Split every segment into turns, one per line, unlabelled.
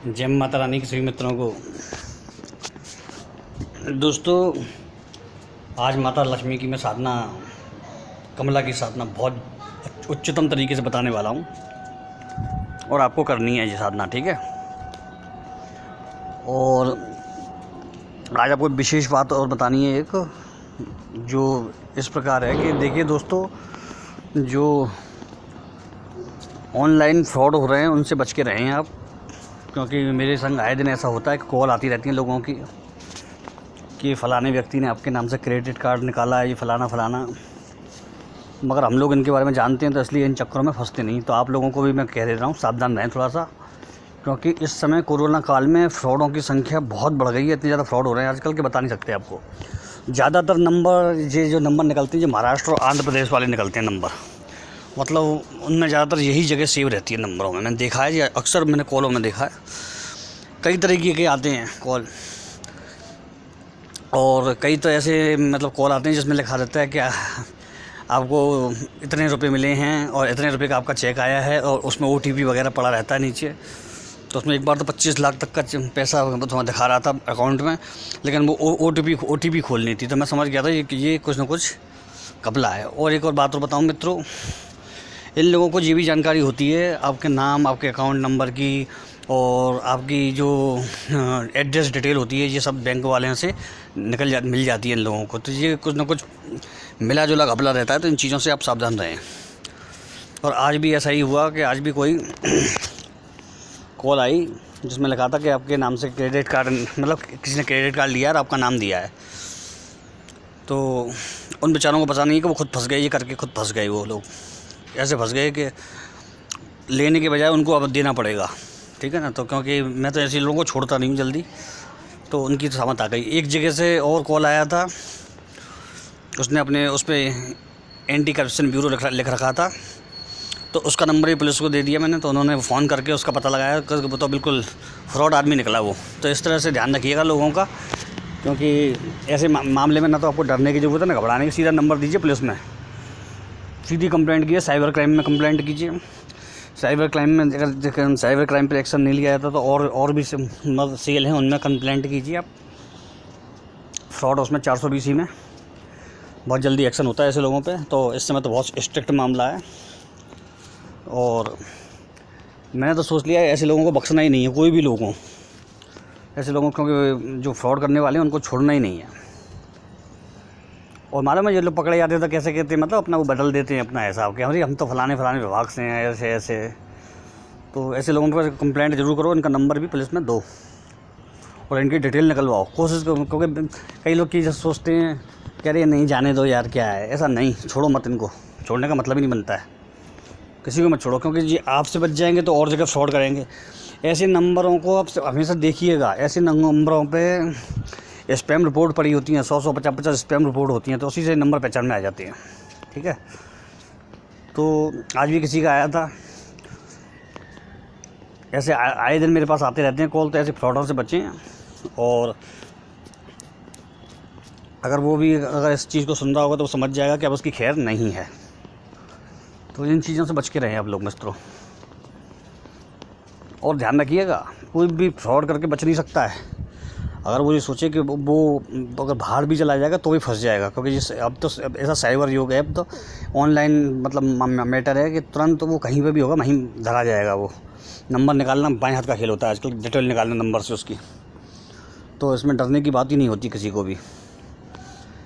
जय माता रानी के सभी मित्रों को। दोस्तों, आज माता लक्ष्मी की मैं साधना, कमला की साधना बहुत उच्चतम तरीके से बताने वाला हूँ और आपको करनी है ये साधना, ठीक है। और आज आपको विशेष बात और बतानी है एक, जो इस प्रकार है कि देखिए दोस्तों, जो ऑनलाइन फ्रॉड हो रहे हैं उनसे बच के रहें आप, क्योंकि मेरे संग आए दिन ऐसा होता है कि कॉल आती रहती हैं लोगों की कि फ़लाने व्यक्ति ने आपके नाम से क्रेडिट कार्ड निकाला है, ये फ़लाना। मगर हम लोग इनके बारे में जानते हैं, तो इसलिए इन चक्करों में फंसते नहीं। तो आप लोगों को भी मैं कह दे रहा हूँ, सावधान रहें थोड़ा सा, क्योंकि इस समय कोरोना काल में फ़्रॉडों की संख्या बहुत बढ़ गई है। इतने ज़्यादा फ्रॉड हो रहे हैं आजकल के बता नहीं सकते आपको। ज़्यादातर नंबर ये जो नंबर निकलते हैं, जो महाराष्ट्र और आंध्र प्रदेश वाले निकलते हैं नंबर, मतलब उनमें ज़्यादातर यही जगह सेव रहती है नंबरों में। मैंने देखा है, ये अक्सर मैंने कॉलों में देखा है, कई तरीके के आते हैं कॉल। और कई तो ऐसे मतलब कॉल आते हैं जिसमें लिखा रहता है कि आपको इतने रुपए मिले हैं और इतने रुपए का आपका चेक आया है, और उसमें OTP वगैरह पड़ा रहता है नीचे। तो उसमें एक बार तो 25 लाख तक का पैसा तो दिखा रहा था अकाउंट में, लेकिन वो OTP खोलनी थी। तो मैं समझ गया था ये कुछ ना कुछ घपला है। और एक और बात और बताऊँ मित्रों, इन लोगों को ये भी जानकारी होती है आपके नाम, आपके अकाउंट नंबर की, और आपकी जो एड्रेस डिटेल होती है, ये सब बैंक वाले से मिल जाती है इन लोगों को। तो ये कुछ ना कुछ मिला जुला घपला रहता है, तो इन चीज़ों से आप सावधान रहें। और आज भी ऐसा ही हुआ कि आज भी कोई कॉल आई जिसमें लिखा था कि आपके नाम से क्रेडिट कार्ड, मतलब किसी ने क्रेडिट कार्ड लिया और आपका नाम दिया है। तो उन बेचारों को पता नहीं है कि वो खुद फंस गए, ये करके खुद फंस गए। वो लोग ऐसे फंस गए कि लेने के बजाय उनको अब देना पड़ेगा, ठीक है ना। तो क्योंकि मैं तो ऐसे लोगों को छोड़ता नहीं हूँ जल्दी, तो उनकी तो समझ आ गई। एक जगह से और कॉल आया था, उसने अपने उस पर एंटी करप्शन ब्यूरो लिख रखा था, तो उसका नंबर ही पुलिस को दे दिया मैंने। तो उन्होंने फ़ोन करके उसका पता लगाया, तो बिल्कुल फ्रॉड आदमी निकला वो। तो इस तरह से ध्यान रखिएगा लोगों का, क्योंकि ऐसे मामले में ना तो आपको डरने की ज़रूरत है ना घबराने की। सीधा नंबर दीजिए पुलिस में, सीधी कंप्लेंट कीजिए, साइबर क्राइम में कंप्लेंट कीजिए। साइबर क्राइम में अगर साइबर क्राइम पर एक्शन नहीं लिया जाता तो और भी सेल हैं, उनमें कंप्लेंट कीजिए आप। फ्रॉड उसमें 420 में बहुत जल्दी एक्शन होता है ऐसे लोगों पे। तो इस समय तो बहुत स्ट्रिक्ट मामला है, और मैंने तो सोच लिया है ऐसे लोगों को बख्शना ही नहीं है, कोई भी लोग हों ऐसे लोगों को, क्योंकि जो फ्रॉड करने वाले हैं उनको छोड़ना ही नहीं है। और मालूम है ये लोग पकड़े जाते हैं तो कैसे कहते हैं, मतलब अपना वो बदल देते हैं अपना हिसाब के, अरे हम तो फलाने विभाग से हैं, ऐसे। तो ऐसे लोगों पर कंप्लेंट जरूर करो, इनका नंबर भी पुलिस में दो और इनकी डिटेल निकलवाओ, कोशिश करो। क्योंकि कई लोग की सोचते हैं कि अरे नहीं जाने दो यार, क्या है, ऐसा नहीं, छोड़ो मत इनको। छोड़ने का मतलब ही नहीं बनता है, किसी को मत छोड़ो, क्योंकि जी आपसे बच जाएंगे तो और जगह फ्रॉड करेंगे। ऐसे नंबरों को आप हमेशा देखिएगा, ऐसे नंबरों पे स्पैम रिपोर्ट पड़ी होती हैं, 100 50 स्पैम रिपोर्ट होती हैं, तो उसी से नंबर पहचान में आ जाते हैं, ठीक है। तो आज भी किसी का आया था ऐसे, आए दिन मेरे पास आते रहते हैं कॉल। तो ऐसे फ्रॉडों से बचें, और अगर वो भी अगर इस चीज़ को सुन रहा होगा तो वो समझ जाएगा कि अब उसकी खैर नहीं है। तो इन चीज़ों से बच के रहें आप लोग मित्रों। और ध्यान रखिएगा, कोई भी फ्रॉड करके बच नहीं सकता है। अगर वो ये सोचे कि वो अगर बाहर भी चला जाएगा तो भी फंस जाएगा, क्योंकि अब तो ऐसा साइबर युग है, अब तो ऑनलाइन मतलब मैटर है कि तुरंत वो कहीं पे भी होगा, वहीं धरा जाएगा। वो नंबर निकालना बाएं हाथ का खेल होता है आजकल, डिटेल निकालना नंबर से उसकी। तो इसमें डरने की बात ही नहीं होती किसी को भी।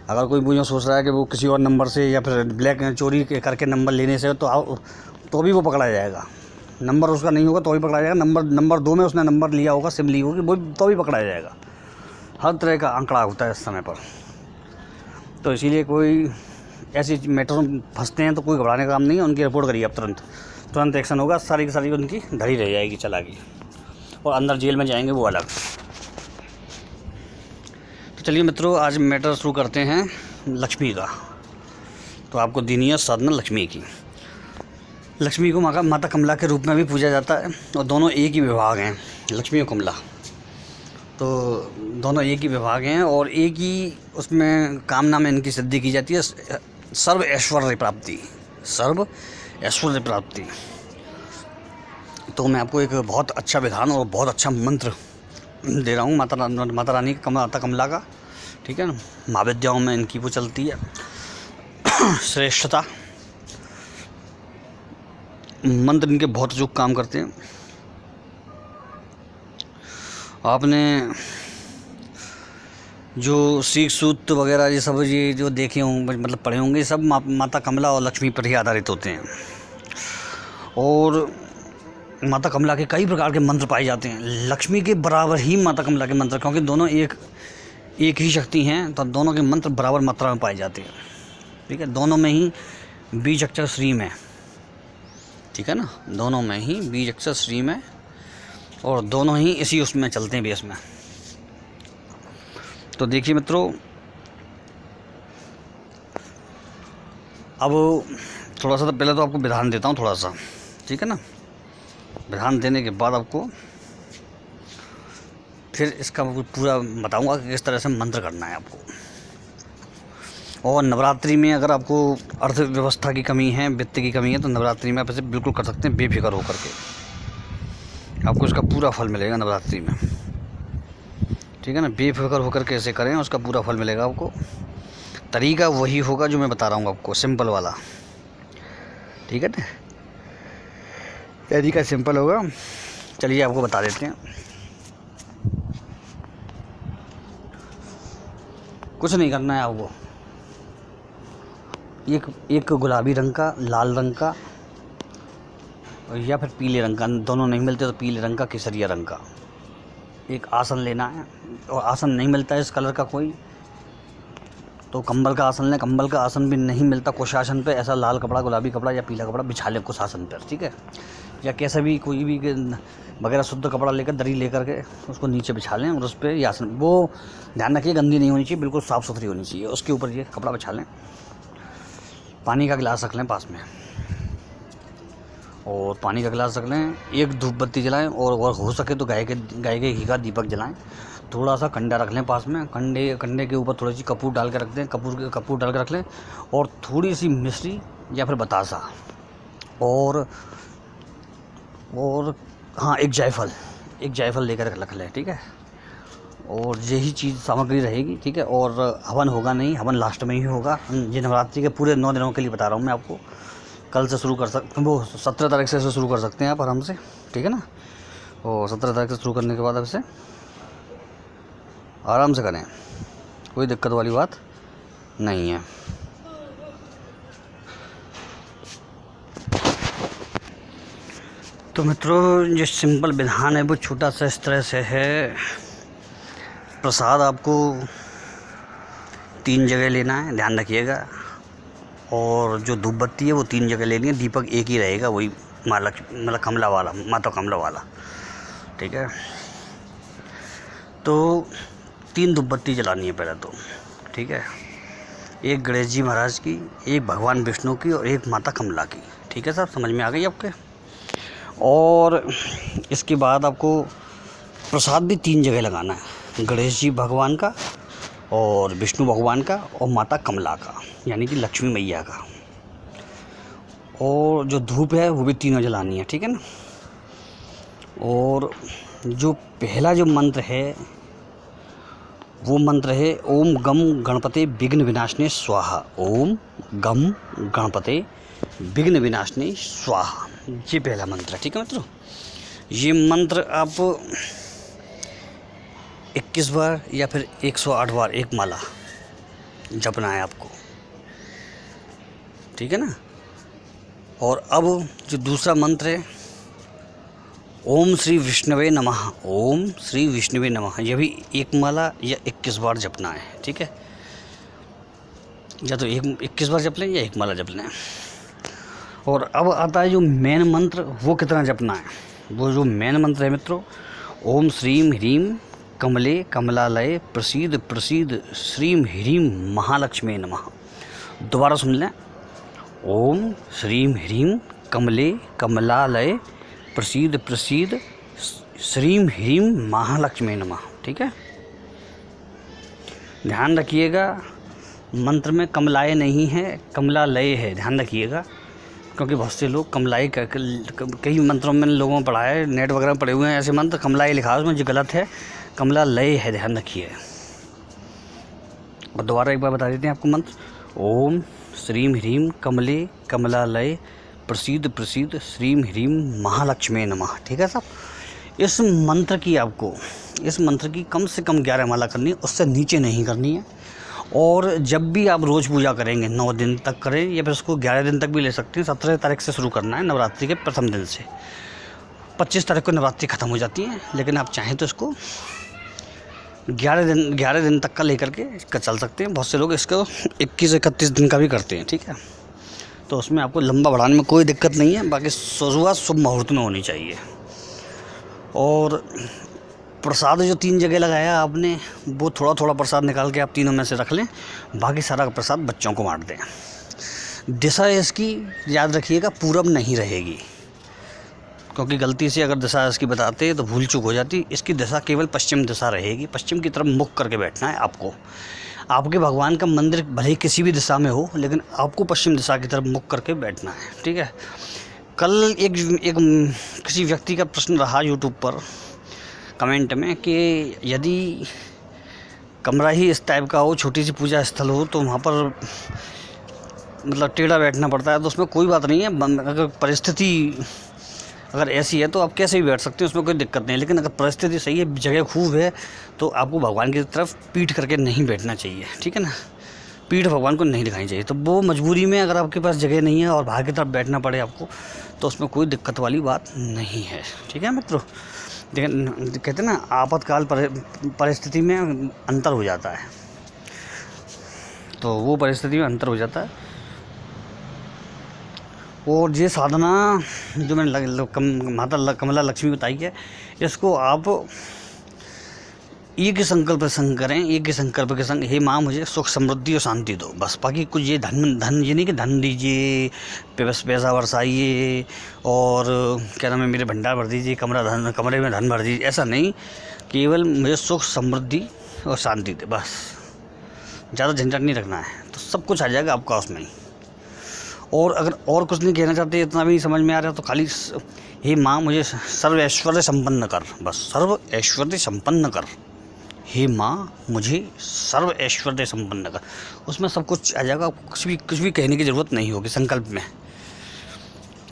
अगर कोई मुझे सोच रहा है कि वो किसी और नंबर से या फिर ब्लैक चोरी करके नंबर लेने से तो भी वो पकड़ा जाएगा। नंबर उसका नहीं होगा तो भी पकड़ा जाएगा। नंबर 2 में उसने नंबर लिया होगा, सिम ली होगी, वो तो भी पकड़ा जाएगा। हर तरह का आंकड़ा होता है इस समय पर। तो इसीलिए कोई ऐसी मैटर में फंसते हैं तो कोई घबराने का काम नहीं है, उनकी रिपोर्ट करिए आप तुरंत एक्शन होगा। सारी की सारी उनकी धरी रह जाएगी, चलागी, और अंदर जेल में जाएंगे वो अलग। तो चलिए मित्रों, आज मैटर शुरू करते हैं लक्ष्मी का। तो आपको देनी है साधना लक्ष्मी की। लक्ष्मी को माता कमला के रूप में भी पूजा जाता है, और दोनों एक ही विभाग हैं, लक्ष्मी और कमला। तो दोनों एक ही विभाग हैं और एक ही उसमें कामना में इनकी सिद्धि की जाती है, सर्व ऐश्वर्य प्राप्ति। तो मैं आपको एक बहुत अच्छा विधान और बहुत अच्छा मंत्र दे रहा हूँ माता रानी का, माता कमला का, ठीक है ना। महाविद्याओं में इनकी वो चलती है श्रेष्ठता। मंत्र इनके बहुत अचूक काम करते हैं। आपने जो सीख सूत्र वगैरह ये सब ये जो देखे होंगे, मतलब पढ़े होंगे, सब माता कमला और लक्ष्मी पर ही आधारित होते हैं। और माता कमला के कई प्रकार के मंत्र पाए जाते हैं। लक्ष्मी के बराबर ही माता कमला के मंत्र, क्योंकि दोनों एक ही शक्ति हैं, तो दोनों के मंत्र बराबर मात्रा में पाए जाते हैं, ठीक है। दोनों में ही बीज अक्षर श्रीम है, ठीक है ना। दोनों में ही बीज अक्षर श्रीम है और दोनों ही इसी उसमें चलते हैं बेस में। तो देखिए मित्रों, अब थोड़ा सा तो पहले तो आपको विधान देता हूँ थोड़ा सा, ठीक है ना। विधान देने के बाद आपको फिर इसका पूरा बताऊंगा कि किस तरह से मंत्र करना है आपको। और नवरात्रि में अगर आपको अर्थव्यवस्था की कमी है, वित्त की कमी है, तो नवरात्रि में आप इसे बिल्कुल कर सकते हैं बेफिक्र होकर के। आपको इसका पूरा फल मिलेगा नवरात्रि में, ठीक है ना। बेफिक्र होकर के ऐसे करें, उसका पूरा फल मिलेगा आपको। तरीका वही होगा जो मैं बता रहा हूँ आपको, सिंपल वाला, ठीक है ना। तरीका सिंपल होगा। चलिए आपको बता देते हैं। कुछ नहीं करना है आपको। एक गुलाबी रंग का, लाल रंग का या फिर पीले रंग का, दोनों नहीं मिलते तो पीले रंग का, केसरिया रंग का एक आसन लेना है। और आसन नहीं मिलता है इस कलर का कोई, तो कंबल का आसन लें। कंबल का आसन भी नहीं मिलता कुछ आसन पे, ऐसा लाल कपड़ा, गुलाबी कपड़ा या पीला कपड़ा बिछा लें कुछ आसन पर, ठीक है। या कैसा भी कोई भी वगैरह शुद्ध कपड़ा लेकर, दरी लेकर के उसको नीचे बिछा लें और उस पर ये आसन, वो ध्यान रखिए गंदी नहीं होनी चाहिए, बिल्कुल साफ़ सुथरी होनी चाहिए। उसके ऊपर ये कपड़ा बिछा लें। पानी का गिलास रख लें पास में, और पानी का गिलास रख लें। एक धूप बत्ती जलाएं और हो सके तो गाय के घी का दीपक जलाएं। थोड़ा सा कंडा रख लें पास में। कंडे के ऊपर थोड़ी सी कपूर डाल के रख दें, कपूर डाल के रख लें। और थोड़ी सी मिश्री या फिर बतासा और हाँ एक जायफल लेकर रख लें, ठीक है। और यही चीज़ सामग्री रहेगी, ठीक है। और हवन होगा नहीं, हवन लास्ट में ही होगा। ये नवरात्रि के पूरे 9 दिनों के लिए बता रहा हूँ मैं आपको। कल से शुरू कर सकते, वो 17 तारीख से शुरू कर सकते हैं आप आराम से, ठीक है ना। और 17 तारीख से शुरू करने के बाद अब इसे आराम से करें, कोई दिक्कत वाली बात नहीं है। तो मित्रों, जो सिंपल विधान है वो छोटा सा इस तरह से है। प्रसाद आपको 3 जगह लेना है, ध्यान रखिएगा। और जो धूप बत्ती है वो 3 जगह लेनी है। दीपक एक ही रहेगा, वही मतलब कमला वाला, माता कमला वाला, ठीक है। तो 3 धूप बत्ती जलानी है पहले तो, ठीक है। एक गणेश जी महाराज की, एक भगवान विष्णु की और एक माता कमला की, ठीक है। सब समझ में आ गई आपके। और इसके बाद आपको प्रसाद भी 3 जगह लगाना है, गणेश जी भगवान का और विष्णु भगवान का और माता कमला का, यानी कि लक्ष्मी मैया का। और जो धूप है वो भी तीनों जलानी है, ठीक है ना। और जो पहला जो मंत्र है वो मंत्र है ओम गम गणपते विघ्न विनाशने स्वाहा। ओम गम गणपते विघ्न विनाशने स्वाहा, ये पहला मंत्र है, ठीक है मित्रों। ये मंत्र आप 21 बार या फिर 108 बार एक माला जपना है आपको, ठीक है ना। और अब जो दूसरा मंत्र है ओम श्री विष्णुवे नमः, ओम श्री विष्णुवे नमः, यह भी एक माला या 21 बार जपना है, ठीक है। या तो 21 बार जप लें या एक माला जप लें। और अब आता है जो मेन मंत्र, वो कितना जपना है। वो जो मेन मंत्र है मित्रों, ओम श्रीम ह्रीम कमले कमलालय प्रसीद प्रसीद श्रीम ह्रीम महालक्ष्मी नमः। दोबारा सुन लें, ओम श्रीम ह्रीम कमले कमलालय प्रसीद प्रसीद श्रीम ह्रीम महालक्ष्मी नमः, ठीक है। ध्यान रखिएगा मंत्र में कमलाय नहीं है, कमलालय है, ध्यान रखिएगा। क्योंकि बहुत से लोग कमलाई कई मंत्रों में लोगों ने पढ़ा है, नेट वगैरह में पढ़े हुए हैं ऐसे मंत्र, कमलाई लिखा है उसमें, जो गलत है। कमला लय है, ध्यान रखिए। और दोबारा एक बार बता देते हैं आपको मंत्र। ओम श्रीम ह्रीम कमले कमलालय प्रसीद प्रसीद श्रीम ह्रीम महालक्ष्मी नमः। ठीक है साहब। इस मंत्र की कम से कम 11 माला करनी है, उससे नीचे नहीं करनी है। और जब भी आप रोज़ पूजा करेंगे 9 दिन तक करें, या फिर उसको 11 दिन तक भी ले सकते हैं। 17 तारीख से शुरू करना है, नवरात्रि के प्रथम दिन से। 25 तारीख को नवरात्रि ख़त्म हो जाती है, लेकिन आप चाहें तो इसको 11 दिन तक का लेकर के चल सकते हैं। बहुत से लोग इसको 21-31 दिन का भी करते हैं। ठीक है, तो उसमें आपको लंबा बढ़ाने में कोई दिक्कत नहीं है। बाकी शुरुआत शुभ मुहूर्त में होनी चाहिए। और प्रसाद जो 3 जगह लगाया आपने, वो थोड़ा थोड़ा प्रसाद निकाल के आप तीनों में से रख लें, बाकी सारा प्रसाद बच्चों को बांट दें। दिशा इसकी याद रखिएगा पूरब नहीं रहेगी, क्योंकि गलती से अगर दिशा इसकी बताते तो भूल चूक हो जाती। इसकी दिशा केवल पश्चिम दिशा रहेगी। पश्चिम की तरफ मुख करके बैठना है आपको। आपके भगवान का मंदिर भले ही किसी भी दिशा में हो, लेकिन आपको पश्चिम दिशा की तरफ मुख करके बैठना है। ठीक है। कल एक किसी व्यक्ति का प्रश्न रहा यूट्यूब पर कमेंट में कि यदि कमरा ही इस टाइप का हो, छोटी सी पूजा स्थल हो, तो वहाँ पर मतलब टेढ़ा बैठना पड़ता है। तो उसमें कोई बात नहीं है। अगर परिस्थिति अगर ऐसी है तो आप कैसे भी बैठ सकते हैं, उसमें कोई दिक्कत नहीं है। लेकिन अगर परिस्थिति सही है, जगह खूब है, तो आपको भगवान की तरफ पीठ करके नहीं बैठना चाहिए। ठीक है ना, पीठ भगवान को नहीं दिखानी चाहिए। तो वो मजबूरी में अगर आपके पास जगह नहीं है और बाहर की तरफ बैठना पड़े आपको, तो उसमें कोई दिक्कत वाली बात नहीं है। ठीक है मित्रों। लेकिन कहते हैं ना, आपातकाल परिस्थिति में अंतर हो जाता है, तो वो परिस्थिति में अंतर हो जाता है। और ये साधना जो मैंने माता कमला लक्ष्मी बताई है, इसको आप एक ही संकल्प संग करें। एक ही संकल्प के संग, हे माँ मुझे सुख समृद्धि और शांति दो, बस। बाकी कुछ ये धन ये नहीं कि धन दीजिए, बस पैसा बरसाइए और क्या नाम है मेरे भंडार भर दीजिए, कमरे में धन भर दीजिए, ऐसा नहीं। केवल मुझे सुख समृद्धि और शांति दे, बस। ज़्यादा झंझट नहीं रखना है, तो सब कुछ आ जाएगा आपका उसमें ही। और अगर और कुछ नहीं कहना चाहते, इतना भी समझ में आ रहा है, तो खाली हे माँ मुझे सर्व ऐश्वर्य संपन्न कर, बस। सर्व ऐश्वर्य संपन्न कर, हे माँ मुझे सर्व ऐश्वर्य संपन्न कर। उसमें सब कुछ आ जाएगा, कुछ भी कहने की ज़रूरत नहीं होगी संकल्प में।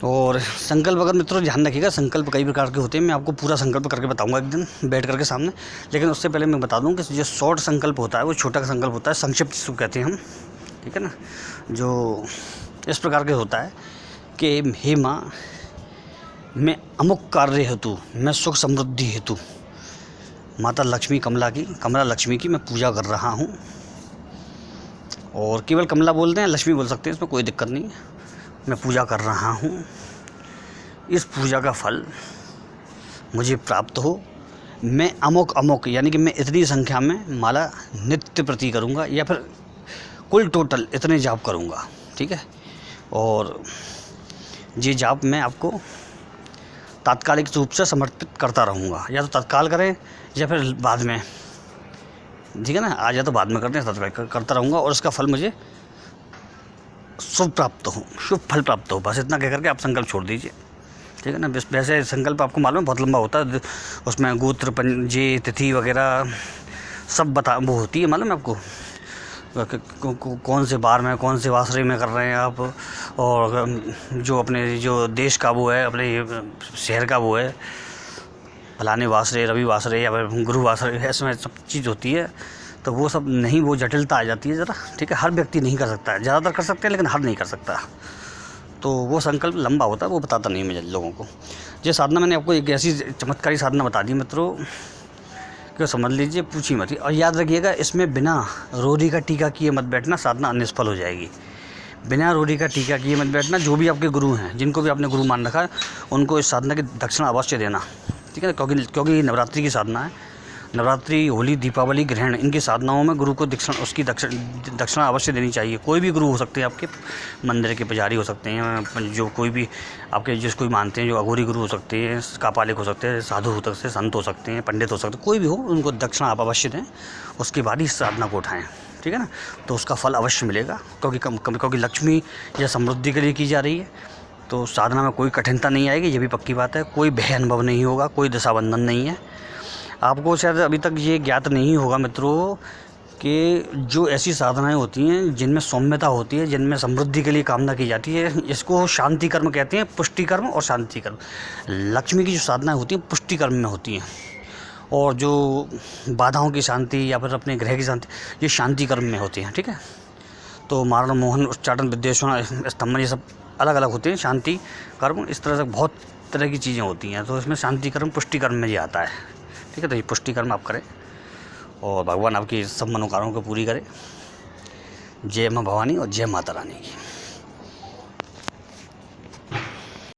और संकल्प अगर मित्रों ध्यान रखिएगा, संकल्प कई प्रकार के होते हैं। मैं आपको पूरा संकल्प करके बताऊंगा एक दिन बैठ करके सामने। लेकिन उससे पहले मैं बता दूं कि जो शॉर्ट संकल्प होता है वो छोटा संकल्प होता है, संक्षिप्त जिसको कहते हैं हम। ठीक है ना, जो इस प्रकार के होता है कि हे माँ मैं अमुक कार्य हेतु, मैं सुख समृद्धि हेतु माता लक्ष्मी कमला लक्ष्मी की मैं पूजा कर रहा हूँ। और केवल कमला बोलते हैं, लक्ष्मी बोल सकते हैं, इसमें कोई दिक्कत नहीं है। मैं पूजा कर रहा हूँ, इस पूजा का फल मुझे प्राप्त हो। मैं अमुक यानी कि मैं इतनी संख्या में माला नित्य प्रति करूँगा, या फिर कुल टोटल इतने जाप करूँगा। ठीक है। और ये जाप मैं आपको तात्कालिक रूप से समर्पित करता रहूँगा, या तो तत्काल करें या फिर बाद में। ठीक है ना, आज या तो बाद में करते हैं, तत्काल करता रहूँगा। और उसका फल मुझे शुभ फल प्राप्त हो, बस इतना कह करके आप संकल्प छोड़ दीजिए। ठीक है ना। वैसे संकल्प आपको मालूम है बहुत लंबा होता है, उसमें गोत्र पंजे तिथि वगैरह सब वो होती है, मालूम है आपको। कौन से बार में, कौन से वासरे में कर रहे हैं आप, और जो अपने जो देश का वो है, अपने शहर का वो है, फलाने वासरे, रवि वासरे या फिर गुरु वासरे, ऐसे में सब चीज़ होती है। तो वो सब नहीं, वो जटिलता आ जाती है ज़रा। ठीक है, हर व्यक्ति नहीं कर सकता है, ज़्यादातर कर सकते हैं लेकिन हर नहीं कर सकता। तो वो संकल्प लंबा होता है, वो बताता नहीं मैं लोगों को। ये साधना मैंने आपको एक ऐसी चमत्कारी साधना बता दी मित्रों कि समझ लीजिए, पूछी मत। और याद रखिएगा, इसमें बिना रोरी का टीका किए मत बैठना, साधना निष्फल हो जाएगी। बिना रोरी का टीका किए मत बैठना। जो भी आपके गुरु हैं, जिनको भी आपने गुरु मान रखा है, उनको इस साधना की दक्षिणा अवश्य देना। ठीक है, क्योंकि नवरात्रि की साधना है। नवरात्रि, होली, दीपावली, ग्रहण, इनकी साधनाओं में गुरु को दक्षिणा अवश्य देनी चाहिए। कोई भी गुरु हो सकते हैं, आपके मंदिर के पुजारी हो सकते हैं, जो कोई भी आपके जिसको मानते हैं, जो अघोरी गुरु हो सकते हैं, कापालिक हो सकते हैं, साधु हो सकते हैं, संत हो सकते हैं, पंडित हो सकते हैं, कोई भी हो, उनको दक्षिणा आप अवश्य दें। उसके बाद ही इस साधना को उठाएँ। ठीक है ना, तो उसका फल अवश्य मिलेगा, क्योंकि लक्ष्मी या समृद्धि के लिए की जा रही है। तो साधना में कोई कठिनता नहीं आएगी, ये भी पक्की बात है। कोई भय अनुभव नहीं होगा, कोई दशाबंधन नहीं है। आपको शायद अभी तक ये ज्ञात नहीं होगा मित्रों कि जो ऐसी साधनाएं होती हैं जिनमें सौम्यता होती है, जिनमें समृद्धि के लिए कामना की जाती है, इसको शांति कर्म कहते हैं। पुष्टि कर्म और शांति कर्म। लक्ष्मी की जो साधनाएं होती हैं पुष्टि कर्म में होती हैं, और जो बाधाओं की शांति या फिर अपने ग्रह की शांति, ये शांति कर्म में होती हैं। ठीक है, तो मारण, मोहन, उच्चाटन, विद्वेषण, स्तंभन, ये सब अलग अलग होते हैं। शांति कर्म, इस तरह से बहुत तरह की चीज़ें होती हैं। तो इसमें शांति कर्म पुष्टि कर्म में ये आता है। ठीक है, तो ये पुष्टि कर्म आप करें और भगवान आपकी सब मनोकामनाओं को पूरी करे। जय माँ भवानी और जय माता रानी की।